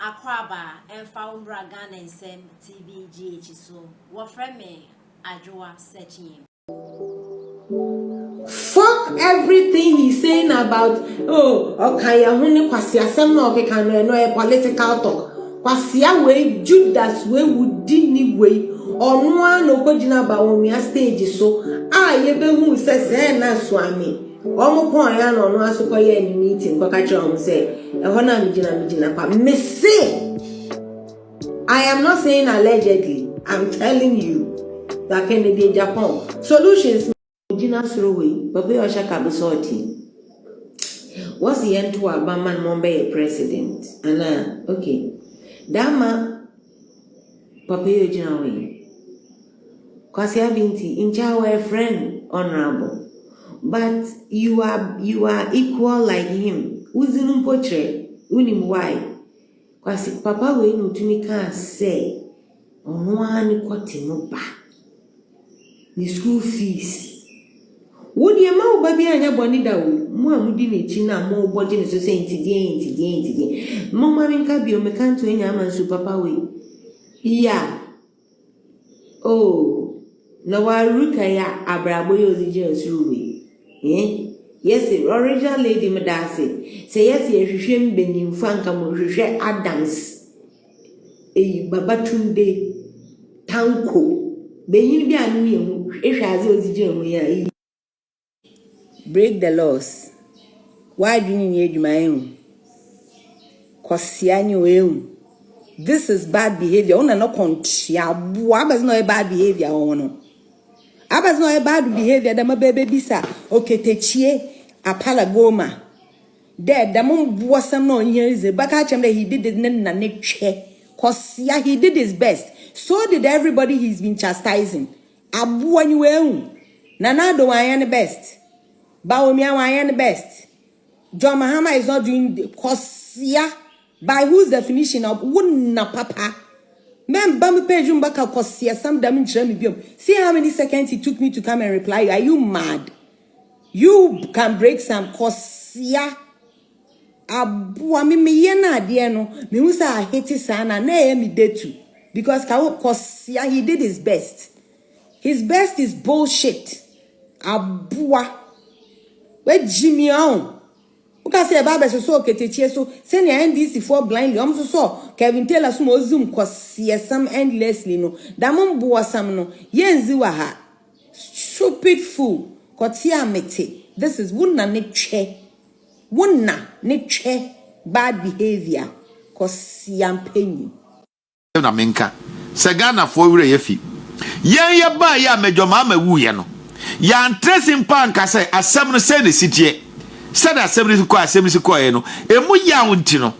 Akwaba and found Ragan and Sem TV GH so what friend me Ajua searching. Fuck everything he's saying about okay huni kwasi asem na okay can no a political talk. Kwasi we Judas we wudi ni we onu an okogina ba won stage so ye be hu se na swami. Omo pon ya no asukọ ya ni meeting kwa ka chọ say ho na migina kwa me say I am not saying allegedly. I'm telling you that Kennedy Japan solutions Gina Surway, but we are Shaka sorting. What's the end to our Baman Mombe president? And okay. Dama Papio Jinawe. Kwasia Binti, in our friend, honorable. But you are equal like him. Uzinum potre, unim why. Kwasi papa we no to me can say on one quarter no ba. The school fees. Would you know baby anya boni da wo mo amudi ne chi na mo boje ne so say ntidie mama nka bi o me kan to enya man su papa we yeah oh na waruka ya abrabo yo zije osuru we yes original lady me da say yes ye hwehwe mbenim fanka mo hwehwe Adams Babatunde Tanko benyin bi anu ye hu ehwaze ozije mu ya break the laws. Why do you need my own? This is bad behavior. Ona no country. Abas no bad behavior. Ono. Abas no bad behavior. Dama baby bisa. Okay, techie apala goma. There, damon boasam no here is a bakachem that he did it na neche. Kosia he did his best. So did everybody he's been chastising. Abu anywhere. Nana do I am the best. Baomia I am the best. John Mahama is not doing the kosia. By whose definition of wunna papa? Men bambi pejum baka kosia some damage biom. See how many seconds it took me to come and reply. Are you mad? You can break some kosia. Abu ami me yena ade no. Me hu say I hate sana na me detu. Because kosia he did his best. His best is bullshit. Abua. Where Jimmy on? Who can say about so ketechie so send your NDC for blindly. I'm so Kevin Taylor sumo zoom cause some endlessly no. Damon boa some no. Yenzi waha. Stupid fool. Kotia mete. This is wunna neche. Wunna neche. Bad behavior. Cause yam penny. Na menka. Sagana for ure yefi. Ye ba ya mejo mama wu ye no. Ya ntresi mpa nka say asem no say the city said asem ni ko ye no emu ya wonti no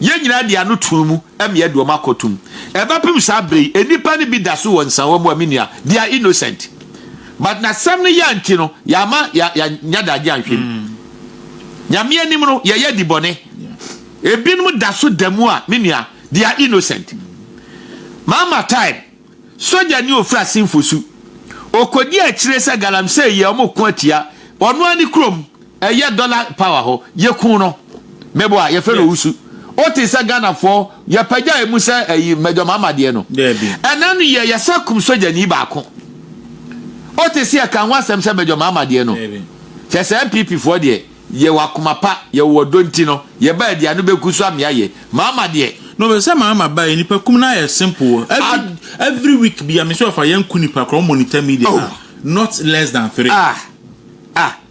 ye nyina dia no tumu em ye do makotum e ba pem sa brei enipa ni bi da so won san wo mo aminia they are innocent but na asem no ya nti no ya ma ya nyada gi anhwem nyame anim no ye di bone ebinum da so damu a minia they are innocent mama time soja ni ofra sinfosu okodi a kire se galam se ye omoko atia ono ani krom eye dollar power ho ye kun no mebo a ye fe no usu o ti se Ghana for ye pagya emu se ayi mejo mamade no enanu ye sakum soja ni ba ko o ti se kan wasem se mejo mamade no che se NPP for de ye wakoma pa ye wodonti no ye ba dia no bekusu amia ye mamade no be say mama ba nipa kum na ye simple every week be am sure for yan kunipa kro monitor media not less than 3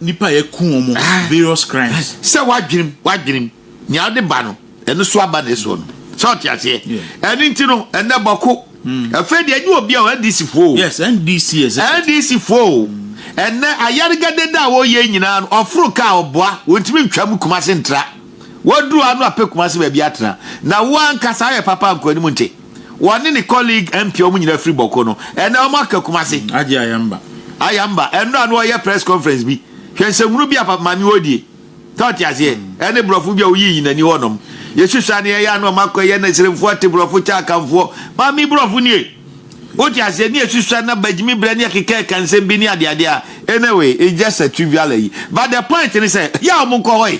nipa ye kun omo various crimes say wadwirim nya de ba no eno so aba de so no so tiase eno nti no ene bako afa de anyi obi a NDC fo yes NDC fo ene ayarga de da wo ye nyina no ofuru ka oboa wontimi ntwam kuma se ntra wodru anu apekuma se ba bi atra na wo ankasa ye papa anko ni munte woni ni colleague MP omu nyina free boko no ene o maka kuma se agi ayamba eno anu ye press conference bi hwense nwuru bi papa mami odie toti ase ene brofu bi a oyi nani honom yesusa ne ye anu makọ ye na siremfo te brofu cha kamfo mami brofu ni oti ase ni yesusa na bajimi brani akeka kanse bi ni ade a anyway it's just a trivial but the point is say ya omunko hoy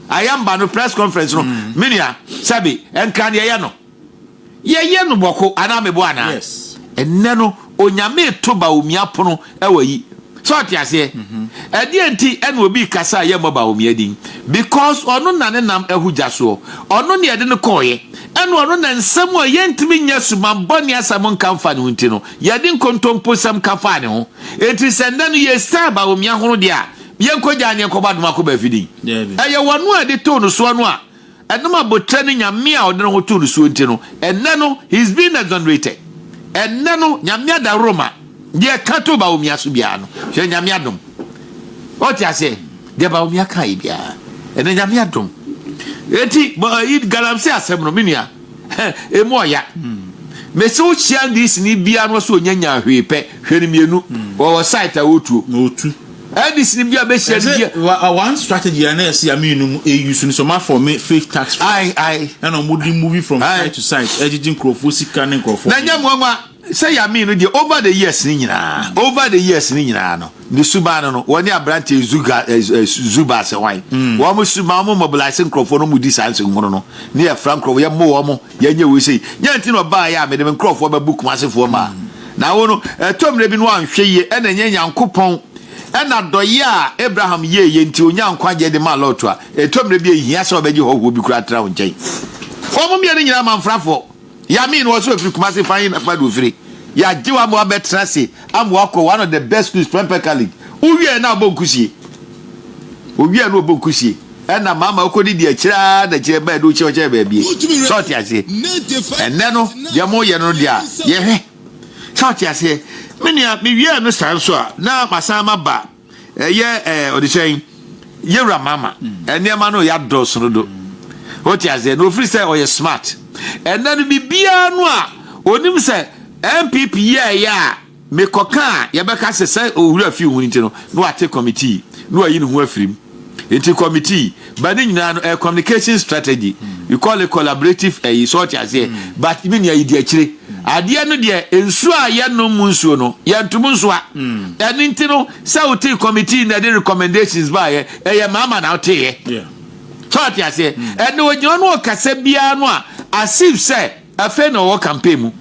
ayamba no press conference no minia sabi enkan ye no boko ana mebo ana Yes. enne no onyame to ba omiapono ewayi so atiase enti ene obi kasa ye mo ba omiadin because ono na ne nam ehuja so ono ne de ne koye ene ono na nsam o yentimi nya sumamboni asam nkamfa ne hunti no ye de nkontompo sam kafa ne ho enti senda no ye sta ba omia hono de a ye nkoja ne ko ba dum akoba fidi eye wonu a de to no so no a enoma botre ne nyame a ode no ho to no so enti no enne no he's been exonerated enne no nyame da Roma de kato ba omia so bia no hwe nyame adom o ti ase de ba omia kai bia enne nyame adom eti ba yi galamse asem no menua emu oya me so chia this ni bia no so nyanya hwepe hwe ni mienu wo site a wotu NDC ni bia be share bia one strategy and see aminu use so ma for me fake tax I and moving from site to site editing crofo sika ne crofo na nyamwa say aminu the over the years ni nyina no the subano no woni abrante zuba se wan wo mo suma mo mobilizing crofo no mu di sanse ngono no ne ya franco ye mo wo mo ye nya we say nyanti no ba ya me de crofo ba book masefo ma na wo no tomre bi no anhwe ye ena nyanya nkopon ena doye a Abraham ye nti onya nkwaje de ma lot a etomre bi ehia se obeji ho bi kura tra wonchen omo mi ani nyina manfrafo ya mi no so afiri kumase fan na fado ofiri ya jiwa mo abetra se amwo akọ one of the best schools Premier League uwie na obonkusie ena mama okodi di akira da kire ba do che ba bie short ya se enne no ye mo ye no dia ye hwe short ya se menia me wie no san so a na masama ba ye odichen yewra mama eniema no ya do so do what ya say no free say o ye smart and then bibia no a onim say NPP ya me koka ya beka say owura fi hu nti no ate committee no ayi ne hu afirim enti committee but nyina no communication strategy you call it collaborative sort ya say but me ne idi akire ade no de ensu a ye no munsuo no ye ntumu nso a ene nti no say committee na the recommendations ba ye mama na ote ye sort ya say ene onyo no kasa bia no a asif say afa na wo campaign mu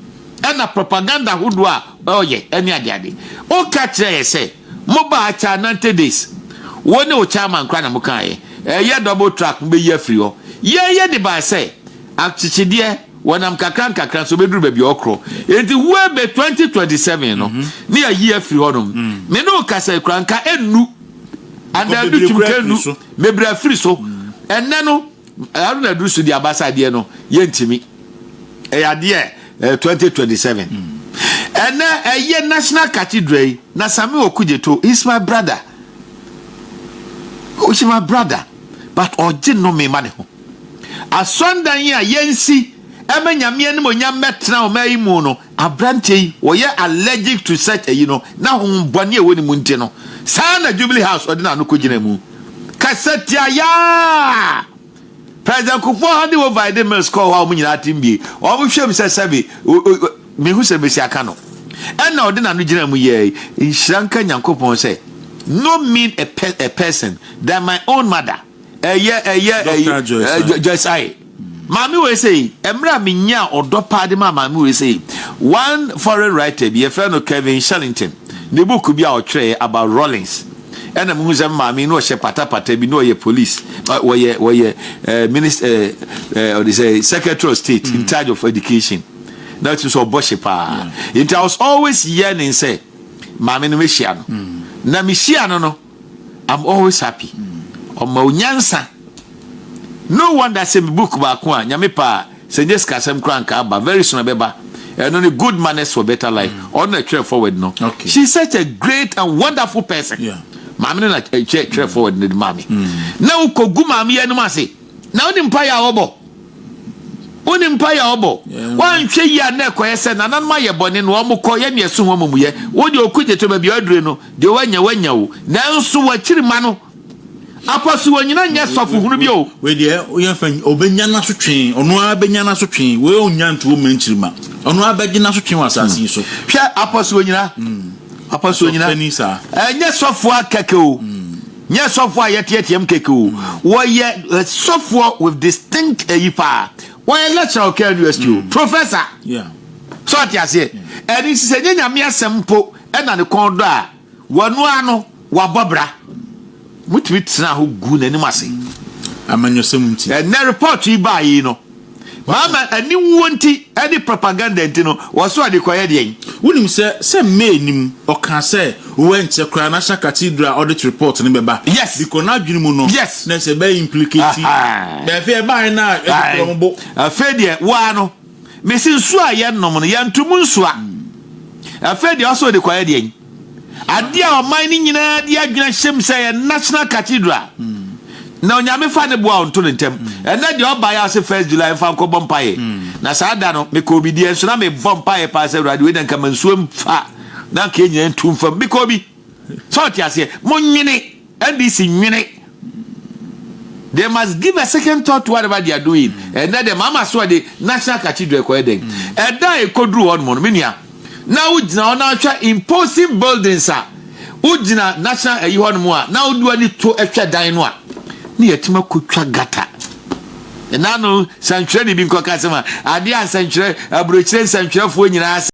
ena propaganda hudu a oye ene ade o ka kire say mo ba cha 90 days woni o chairman kra na mo kan ye double track mbe ye free ho ye de ba say akchichide wonam kakran so beduru ba bi okro enti we be 2027 no ne ya ye free ho no me no ka say kranka enu anda du tumkenu me bra free so enne no aru na du so di abasa de no ye ntimi ya de 2027 enne ye national cathedral na Sami Okujeto is my brother. Ochi my brother, but oje no me mane ho. Asondan ya yensi eme nyame ne monyam metra o mai mu no abrante wo ye allergic to such na ho bone e woni mu nti no sana Jubilee House odina no kogina mu kasetia ya President Kufuor hadi wo vide me score ha o nyina timbie o mo hwem se sebe me hu se besi aka no ena odina no gina mu ye nhranka nyankopon se no mean a person than my own mother. Just I. Mami we say, Emra minya odopa de mami we say. One foreign writer, be a friend of Kevin Shellington. The book could be our tray about Rollins. And a museum mami no she pata be no ye police, or ye minister or say Secretary of State in charge of education. That is all Boshipa. It was always yearning say, Mami no Mishiano. Na Mishiano no, I'm always happy. On my nyansa. No wonder say me book ba kwa nyame pa say just kasem kranka ba very soon beba. And only good manners for better life. On the trail forward no. Okay. She's such a great and wonderful person. Yeah. Mami na trail forward the mami. Na uko gu mami enu ma say. Na oni mpa ya obo. Oni mpa ya obo. Wan hwe ya na ekoyese na nan ma ye bone no omo ko ye ne esu ho momu ye. Wo de Okujeto ba bi adure no de wanya wo. Na nso wa chirima no. Aposu wonyina nya sofu hunu bi o. We de oya fan obenya na so twen, ono abenya na so twen, we onya ntu o manchirima. Ono abegi na so twen wasase so. Hwe aposu wonyina. Aposu wonyina. Nya sofu akake o. Nye software yet keke wo software with distinct yipa. Why lecturer okay university professor. Yeah. So what you say? And this is nyame asempo e na ne kondo a wonu ano wa bobra. Mutumi tsena ho gu nanim ase. Amanyosem nti. And na report yi ba yi no. Mama ani wonti any propaganda nti no wo so ade koye de yin. Wonim se me nim oka se went to National Cathedral audit report ni beba. Yes. Because na dwene mu no. Yes. Na se be implicate. Be fe ba na e prombo. Afa de wa no. Mesi nsu a ye nom no ye ntumu nsu a. Afa de also de koye de yin. Ade a oman ni nyina de adwena hyem se ye National Cathedral. Na onyame fa ne boa onto ne ntem na de oba ya se 1st July fa ko bompaye na saa da no me ko bi die so na me bompaye pa se radio we dan ka mansuom fa na ka nyina ntum fa bi ko bi so ti ase mo nwene NDC nwene. They must give a second thought to whatever they are doing and then the mama so the National Cathedral ko eden e da e ko dru on mo me nua na ugina ona atwa imposing buildings a ugina national ayi ho no mo a na odu ani to atwa dan no a ni yatima kutwa gata enano sanchire ni bi nkoka sema ade an sanchire abrochire sanchirefo nyina